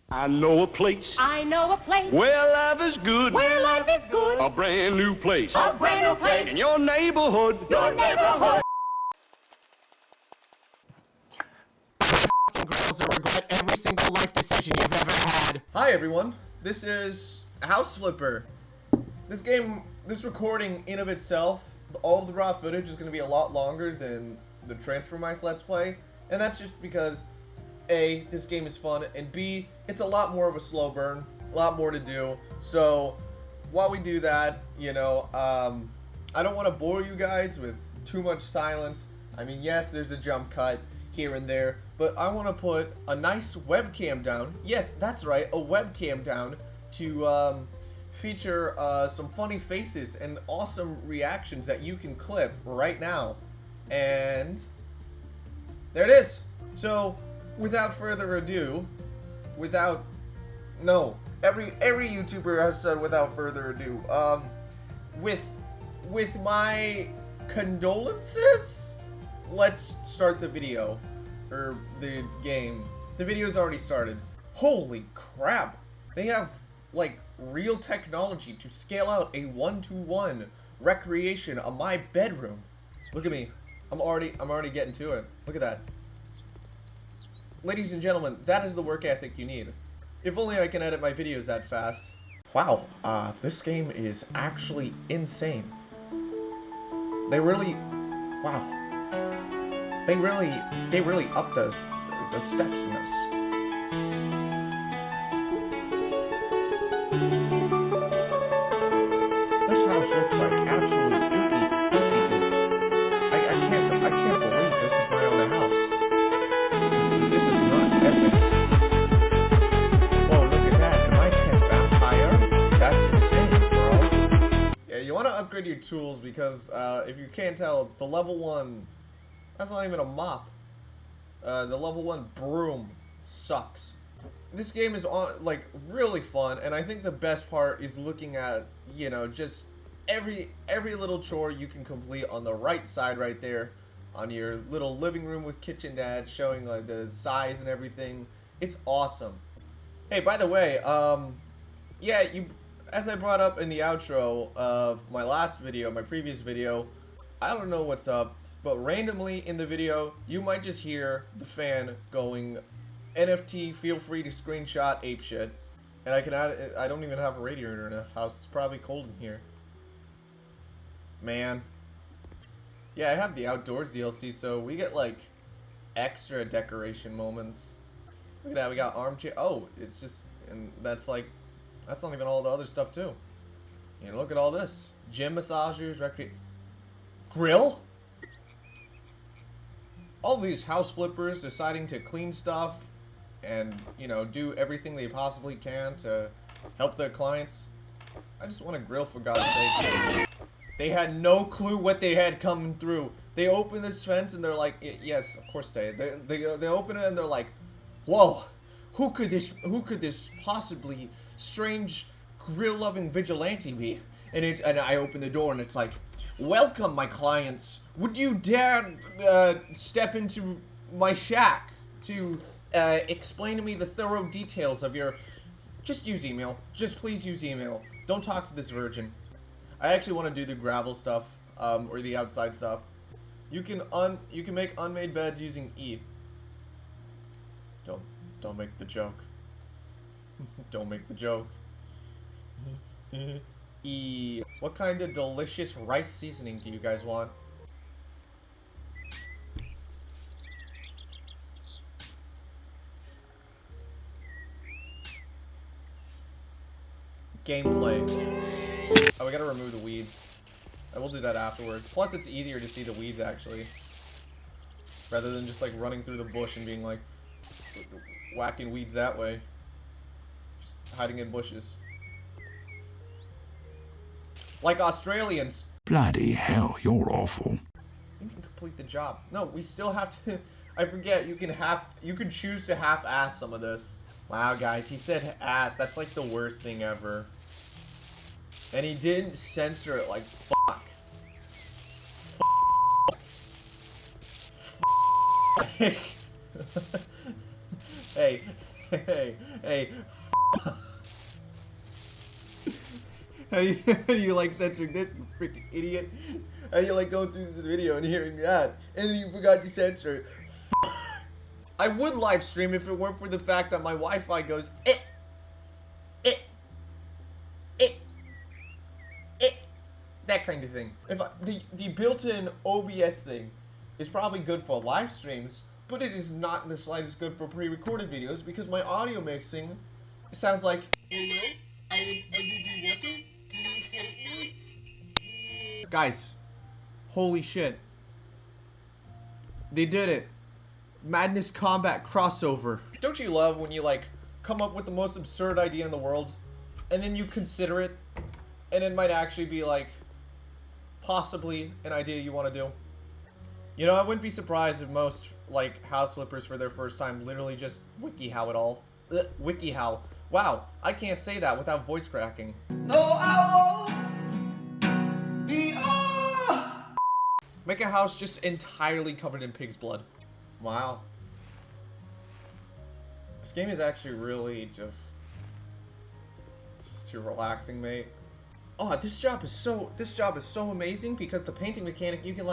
I know a place. I know a place Where life is good. where life is good. A brand new place. A brand new place. In your neighborhood. Your neighborhood. Girls that regret every single life decision you've ever had. Hi everyone, this is House Flipper. This recording in of itself, all of the raw footage is going to be a lot longer than the Transfer Mice Let's Play, and that's just because A, this game is fun, and B, it's a lot more of a slow burn, a lot more to do. So while we do that, I don't want to bore you guys with too much silence. I mean, yes, there's a jump cut here and there, but I want to put a nice webcam down. Yes, that's right, a webcam down to feature some funny faces and awesome reactions that you can clip right now. And there it is. So without further ado, every YouTuber has said without further ado. With my condolences, let's start the video, or the game. The video's already started. Holy crap! They have, like, real technology to scale out a 1-to-1 recreation of my bedroom. Look at me. I'm already getting to it. Look at that. Ladies and gentlemen, that is the work ethic you need. If only I can edit my videos that fast. Wow, this game is actually insane. They really upped the steps in this. This house looks like absolute dookie. I can't believe this is my own house. This is not epic. Whoa, look at that. Am I a vampire? That's insane, bro. Yeah, you want to upgrade your tools because, if you can't tell, the level 1, that's not even a mop. The level 1 broom sucks. This game is really fun, and I think the best part is looking at, just every little chore you can complete on the right side right there, on your little living room with kitchen dad, showing like the size and everything. It's awesome. Hey, by the way, as I brought up in the outro of my last video, my previous video, I don't know what's up, but randomly in the video, you might just hear the fan going, NFT, feel free to screenshot apeshit. And I can add it. I don't even have a radiator in this house. It's probably cold in here. Man. Yeah, I have the outdoors DLC, so we get like extra decoration moments. Look at that, we got armchair. Oh, it's just, and that's not even all the other stuff too. Look at all this. Gym massagers, grill? All these house flippers deciding to clean stuff and, do everything they possibly can to help their clients. I just want to grill, for God's sake. They had no clue what they had coming through. They open this fence and they're like, yes, of course they open it and they're like, whoa, who could this possibly strange grill-loving vigilante be? And I open the door and it's like, welcome, my clients. Would you dare step into my shack to explain to me the thorough details of your... Just use email. Just please use email. Don't talk to this virgin. I actually want to do the gravel stuff, or the outside stuff. You can make unmade beds using E. Don't make the joke. Don't make the joke. E. What kind of delicious rice seasoning do you guys want? Gameplay. Oh, we gotta remove the weeds. I will do that afterwards. Plus, it's easier to see the weeds, actually. Rather than just, like, running through the bush and being, like, whacking weeds that way. Just hiding in bushes. Like Australians. Bloody hell, you're awful. You can complete the job. No, we still have to... I forget, you can choose to half-ass some of this. Wow, guys, he said ass. That's like the worst thing ever. And he didn't censor it, like, fuck. Hey, Hey. How do you like censoring this, you freaking idiot? How do you like going through this video and hearing that? And then you forgot to censor it. I would live stream if it weren't for the fact that my Wi-Fi goes that kind of thing. The built-in OBS thing is probably good for live streams, but it is not in the slightest good for pre-recorded videos because my audio mixing sounds like. Guys, holy shit. They did it. Madness Combat crossover. Don't you love when you like come up with the most absurd idea in the world and then you consider it and it might actually be like possibly an idea you want to do? You know, I wouldn't be surprised if most like house flippers for their first time literally just WikiHow it all. WikiHow. Wow, I can't say that without voice cracking. Make a house just entirely covered in pig's blood. Wow. This game is actually really just too relaxing, mate. Oh, this job is so amazing because the painting mechanic, you can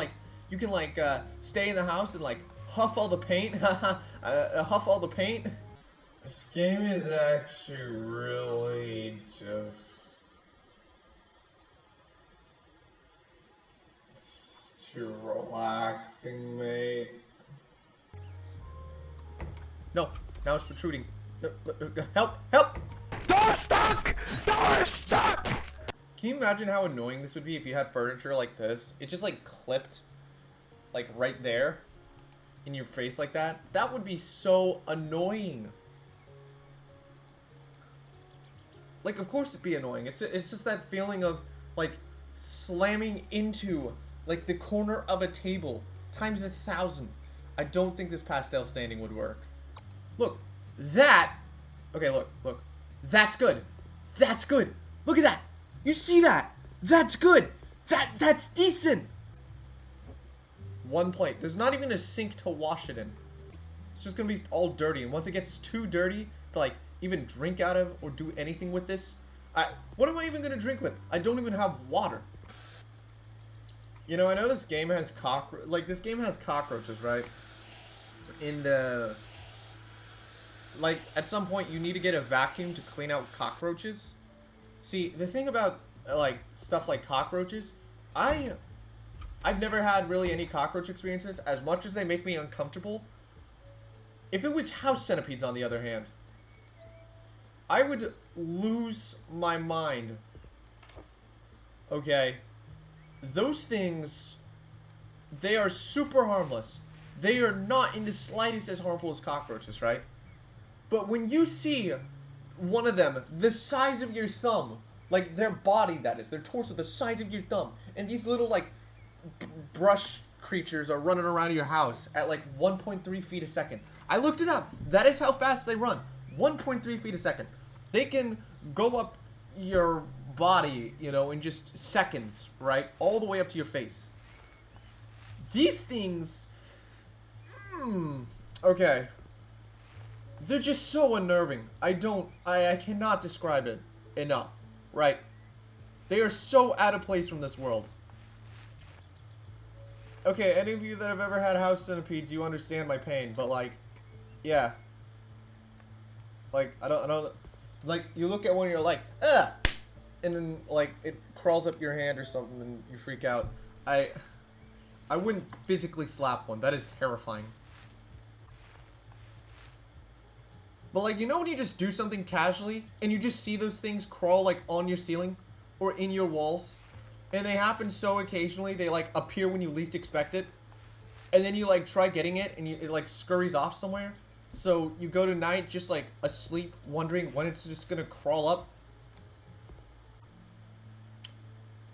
stay in the house and like huff all the paint. Huff all the paint. This game is actually really just too relaxing, mate. No, now it's protruding. No, help! Help! Door stuck! Door stuck! Can you imagine how annoying this would be if you had furniture like this? It just like clipped, like right there, in your face like that. That would be so annoying. Like, of course it'd be annoying. It's just that feeling of like slamming into like the corner of a table times 1,000. I don't think this pastel staining would work. Look, that. Okay, look. That's good. That's good. Look at that. You see that? That's good. That's decent. One plate. There's not even a sink to wash it in. It's just gonna be all dirty. And once it gets too dirty to like even drink out of or do anything with this, what am I even gonna drink with? I don't even have water. You know, I know this game has cockroaches, right? In the like at some point you need to get a vacuum to clean out cockroaches. See, the thing about like stuff like cockroaches, I've never had really any cockroach experiences. As much as they make me uncomfortable, if it was house centipedes on the other hand, I would lose my mind. Okay, those things, they are super harmless. They are not in the slightest as harmful as cockroaches, right? But when you see one of them the size of your thumb, like their body, that is, their torso the size of your thumb, and these little like brush creatures are running around your house at like 1.3 feet a second. I looked it up. That is how fast they run. 1.3 feet a second. They can go up your body, you know, in just seconds, right? All the way up to your face. These things, okay. They're just so unnerving. I cannot describe it enough, right? They are so out of place from this world. Okay, any of you that have ever had house centipedes, you understand my pain, but like, yeah. Like, I don't, like, you look at one and you're like, ah! And then, like, it crawls up your hand or something and you freak out. I wouldn't physically slap one. That is terrifying. But, like, you know when you just do something casually and you just see those things crawl, like, on your ceiling or in your walls? And they happen so occasionally, they, like, appear when you least expect it. And then you, like, try getting it and it, like, scurries off somewhere. So you go to night just, like, asleep, wondering when it's just gonna crawl up.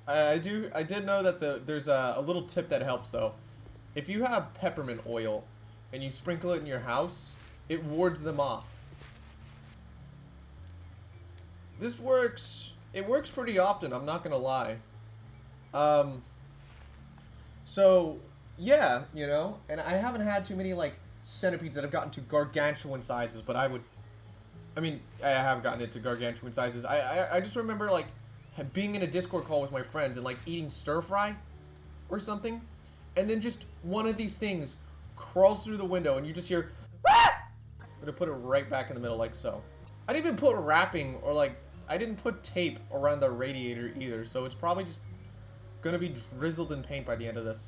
I did know that there's a little tip that helps, though. If you have peppermint oil and you sprinkle it in your house, it wards them off. This works, it works pretty often, I'm not gonna lie. So, yeah, you know, and I haven't had too many, like, centipedes that have gotten to gargantuan sizes, but I would I mean, I have gotten into gargantuan sizes. I just remember, like, being in a Discord call with my friends and, like, eating stir-fry or something. And then just one of these things crawls through the window and you just hear, ah! I'm gonna put it right back in the middle like so. I didn't even put wrapping or, like, I didn't put tape around the radiator either. So it's probably just gonna be drizzled in paint by the end of this.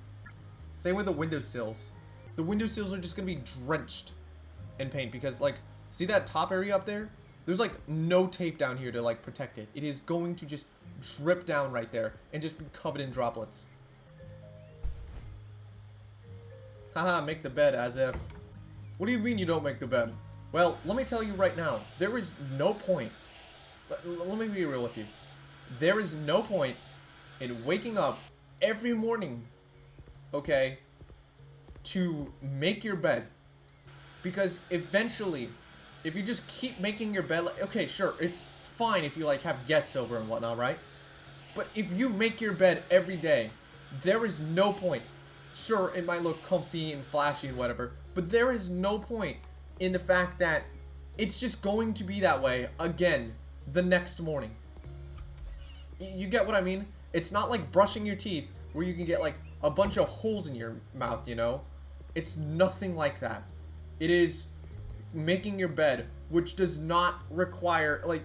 Same with the windowsills. The windowsills are just gonna be drenched in paint because, like, see that top area up there? There's, like, no tape down here to, like, protect it. It is going to just drip down right there and just be covered in droplets. Haha, make the bed as if. What do you mean you don't make the bed? Well, let me tell you right now. There is no point. Let me be real with you. There is no point in waking up every morning, okay, to make your bed. Because eventually, if you just keep making your bed, like, okay, sure, it's fine if you, like, have guests over and whatnot, right? But if you make your bed every day, there is no point. Sure, it might look comfy and flashy and whatever, but there is no point in the fact that it's just going to be that way again the next morning. You get what I mean? It's not like brushing your teeth where you can get, like, a bunch of holes in your mouth, you know? It's nothing like that. It is making your bed, which does not require, like,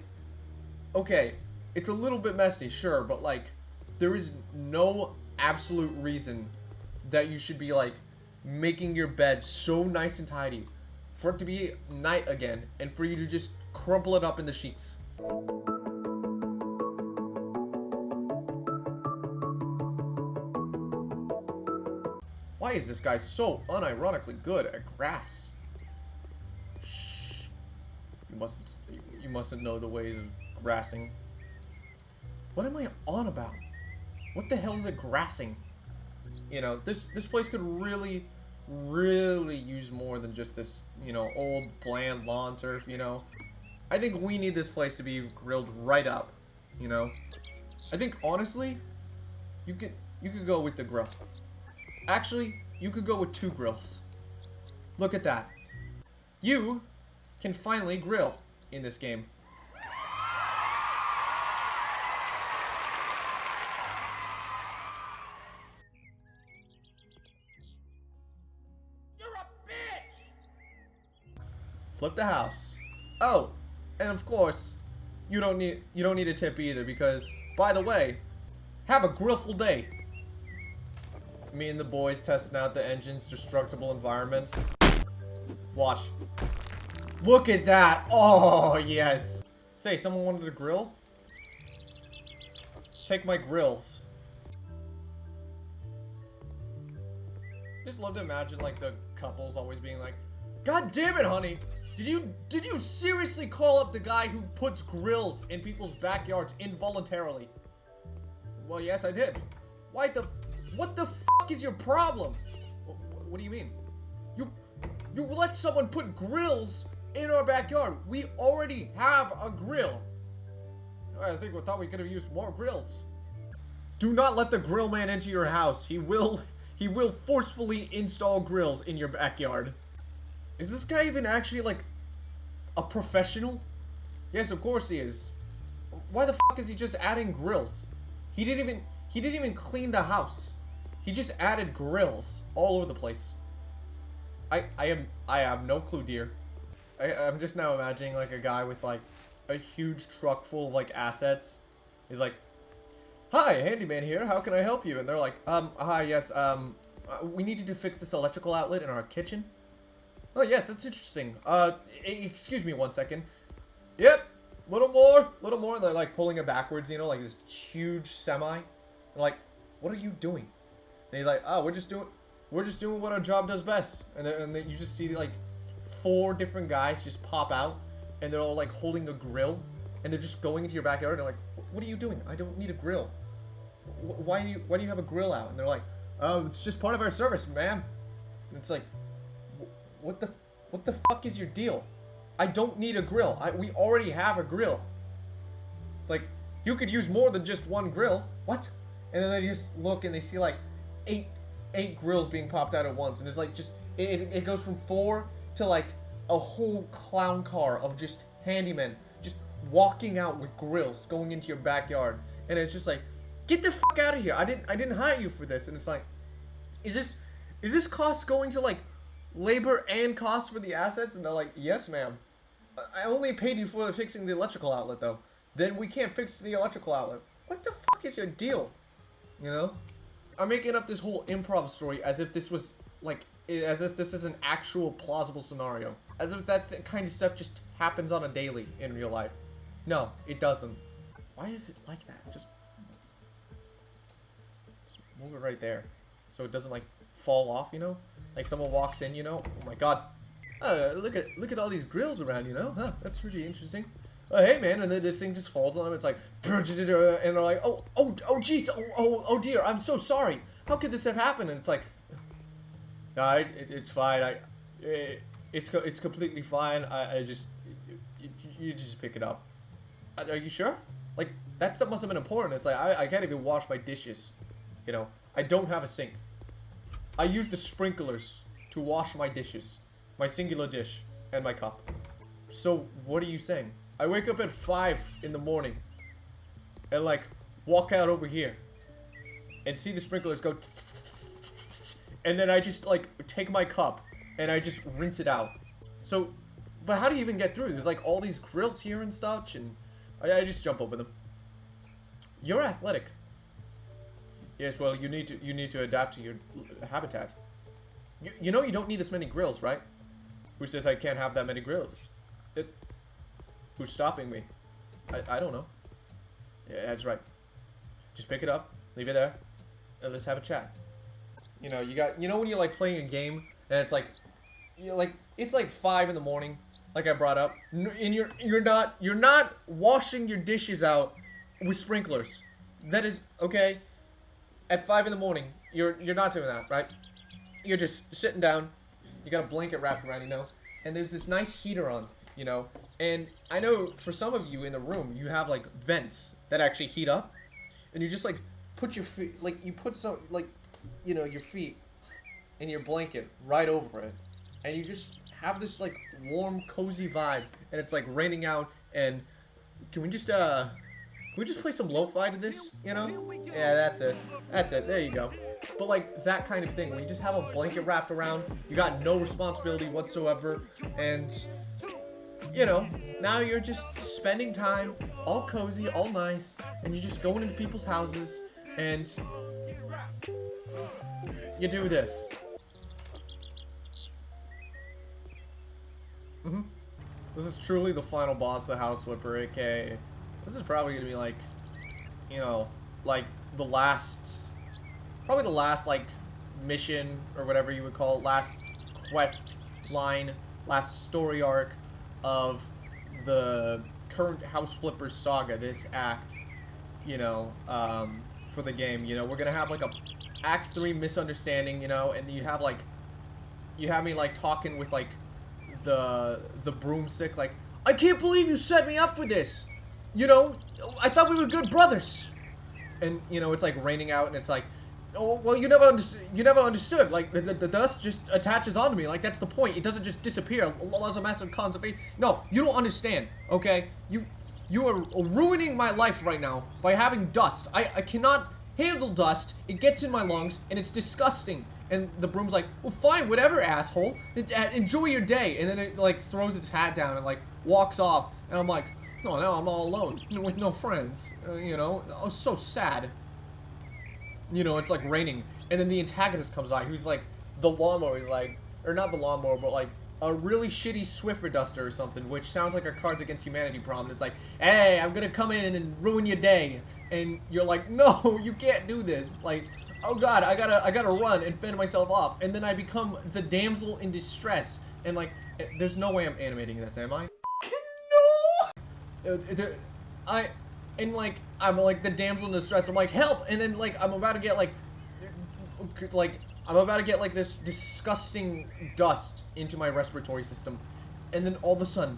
okay, it's a little bit messy, sure, but, like, there is no absolute reason that you should be, like, making your bed so nice and tidy for it to be night again and for you to just crumple it up in the sheets. Why is this guy so unironically good at grass? Shh. You mustn't know the ways of grassing. What am I on about? What the hell is it grassing? You know, this place could really use more than just this, you know, old bland lawn turf, you know. I think we need this place to be grilled right up, you know. I think honestly, you could go with the grill. Actually, you could go with 2 grills. Look at that. You can finally grill in this game. You're a bitch! Flip the house. Oh, and of course, you don't need a tip either because, by the way, have a grillful day. Me and the boys testing out the engine's destructible environment. Watch. Look at that! Oh, yes. Say, someone wanted a grill? Take my grills. Just love to imagine, like, the couples always being like, God damn it, honey! Did you seriously call up the guy who puts grills in people's backyards involuntarily? Well, yes, I did. What the fuck is your problem? What do you mean? You let someone put grills in our backyard. We already have a grill. I think we thought we could have used more grills. Do not let the grill man into your house. He will forcefully install grills in your backyard. Is this guy even actually, like, a professional? Yes, of course he is. Why the fuck is he just adding grills? He didn't even clean the house. He just added grills all over the place. I have no clue, dear. I'm just now imagining, like, a guy with, like, a huge truck full of, like, assets. He's like, hi, handyman here, how can I help you? And they're like, hi, yes, we needed to fix this electrical outlet in our kitchen. Oh, yes, that's interesting. Excuse me 1 second. Yep, little more. And they're, like, pulling it backwards, you know, like this huge semi. They're like, what are you doing? And he's like, oh, we're just doing what our job does best. And then you just see, like, 4 different guys just pop out, and they're all, like, holding a grill, and they're just going into your backyard, and they're like, what are you doing? I don't need a grill. Why do you have a grill out? And they're like, oh, it's just part of our service, ma'am. And it's like, what the fuck is your deal? I don't need a grill. We already have a grill. It's like, you could use more than just 1 grill. What? And then they just look and they see, like, 8 grills being popped out at once, and it's like, just it goes from 4 to, like, a whole clown car of just handymen just walking out with grills going into your backyard, and it's just like, get the fuck out of here. I didn't hire you for this. And it's like, is this cost going to like labor and cost for the assets? And they're like, yes, ma'am. I only paid you for fixing the electrical outlet, though. Then we can't fix the electrical outlet. What the fuck is your deal? You know? I'm making up this whole improv story as if this was, like, as if this is an actual plausible scenario. As if that kind of stuff just happens on a daily in real life. No, it doesn't. Why is it like that? Just move it right there. So it doesn't, like, fall off, you know? Like, someone walks in, you know? Oh my god. Look at all these grills around, you know? Huh, that's pretty interesting. Hey man, and then this thing just falls on them. It's like, and they're like, oh jeez, oh dear, I'm so sorry. How could this have happened? And it's like, it's fine. It's completely fine. You just pick it up. Are you sure? Like, that stuff must have been important. It's like, I can't even wash my dishes. You know, I don't have a sink. I use the sprinklers to wash my dishes. My singular dish and my cup. So, what are you saying? I wake up at 5 in the morning and, like, walk out over here and see the sprinklers go and then I just, like, take my cup and I just rinse it out. So, but how do you even get through? There's, like, all these grills here and such, and I just jump over them. You're athletic. Yes, well, you need to adapt to your habitat. You know you don't need this many grills, right? Who says I can't have that many grills? Who's stopping me? I don't know. Yeah, that's right. Just pick it up, leave it there, and let's have a chat. You know, you know when you're like playing a game and it's like, it's like 5 in the morning, like I brought up, and you're not washing your dishes out with sprinklers. That is okay. At 5 in the morning, you're not doing that, right? You're just sitting down. You got a blanket wrapped around, you know, and there's this nice heater on, you know, and I know for some of you in the room, you have, like, vents that actually heat up, and you just, like, put your feet, like, you put some, like, you know, your feet in your blanket right over it, and you just have this, like, warm, cozy vibe, and it's, like, raining out, and can we just play some lo-fi to this, you know? Yeah, that's it, there you go. But, like, that kind of thing, where you just have a blanket wrapped around, you got no responsibility whatsoever, and, you know, now you're just spending time, all cozy, all nice, and you're just going into people's houses, and you do this. This is truly the final boss of the House Flipper, aka, this is probably gonna be, like, you know, like, probably the last, like, mission, or whatever you would call it, last quest line, last story arc of the current House Flipper saga, this act, you know, for the game. You know, we're gonna have, like, a Act 3 misunderstanding, you know, and you have me, like, talking with, like, the broomstick, like, I can't believe you set me up for this! You know, I thought we were good brothers! And, you know, it's, like, raining out, and it's like, oh, well, you never understood. Like, the dust just attaches onto me. Like, that's the point. It doesn't just disappear. Laws of massive conservation. No, you don't understand, okay? You are ruining my life right now by having dust. I cannot handle dust. It gets in my lungs, and it's disgusting. And the broom's like, well, fine, whatever, asshole. Enjoy your day. And then it, like, throws its hat down and, like, walks off. And I'm like, no, now I'm all alone with no friends. You know, I was so sad. You know, it's like raining, and then the antagonist comes by, who's like the lawnmower. He's like, or not the lawnmower, but like a really shitty Swiffer duster or something, which sounds like a Cards Against Humanity problem. It's like, hey, I'm gonna come in and ruin your day, and you're like, no, you can't do this. Like, oh god, I gotta run and fend myself off, and then I become the damsel in distress, and like, there's no way I'm animating this, am I? No. And, like, I'm, like, the damsel in distress. I'm like, help! And then, like, I'm about to get, like, this disgusting dust into my respiratory system. And then, all of a sudden,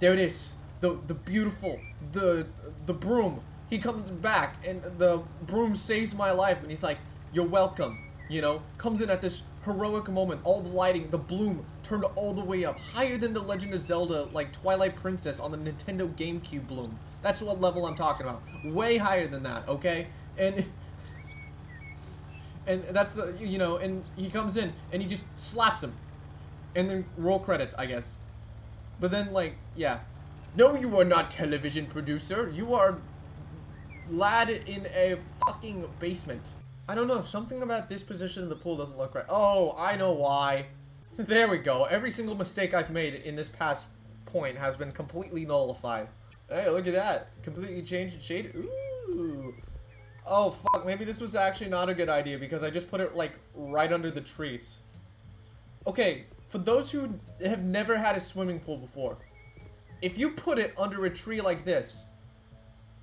there it is. The beautiful, the broom. He comes back, and the broom saves my life. And he's like, you're welcome. You know? Comes in at this heroic moment. All the lighting, the bloom turned all the way up, higher than the Legend of Zelda, like Twilight Princess on the Nintendo GameCube Bloom. That's what level I'm talking about. Way higher than that, okay? And that's the, you know, and he comes in and he just slaps him. And then roll credits, I guess. But then, like, yeah. No, you are not television producer. You are lad in a fucking basement. I don't know, something about this position of the pool doesn't look right. Oh, I know why. There we go. Every single mistake I've made in this past point has been completely nullified. Hey, look at that. Completely changed the shade. Ooh. Oh, fuck. Maybe this was actually not a good idea because I just put it, like, right under the trees. Okay, for those who have never had a swimming pool before, if you put it under a tree like this,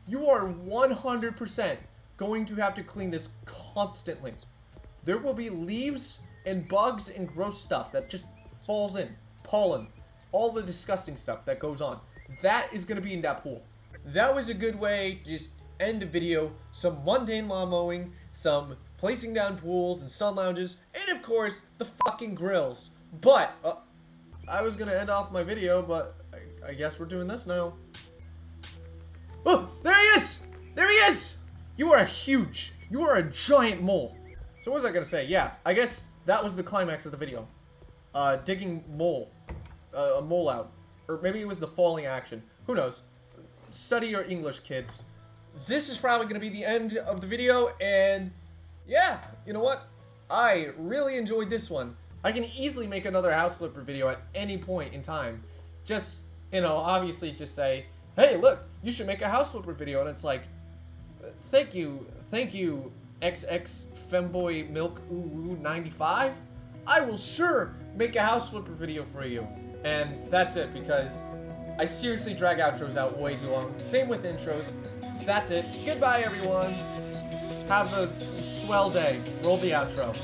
you are 100% going to have to clean this constantly. There will be leaves and bugs and gross stuff that just falls in. Pollen. All the disgusting stuff that goes on. That is going to be in that pool. That was a good way to just end the video. Some mundane lawn mowing, some placing down pools and sun lounges, and of course, the fucking grills. But, I was going to end off my video, but I guess we're doing this now. Oh, there he is! There he is! You are huge. You are a giant mole. So what was I going to say? Yeah, I guess that was the climax of the video. Digging mole. A mole out. Or maybe it was the falling action. Who knows? Study your English, kids. This is probably going to be the end of the video, and yeah, you know what? I really enjoyed this one. I can easily make another house flipper video at any point in time. Just, you know, obviously just say, hey, look, you should make a house flipper video, and it's like, thank you, XX Femboy Milk Ooh 95. I will sure make a house flipper video for you. And that's it, because I seriously drag outros out way too long. Same with intros. That's it. Goodbye, everyone. Have a swell day. Roll the outro.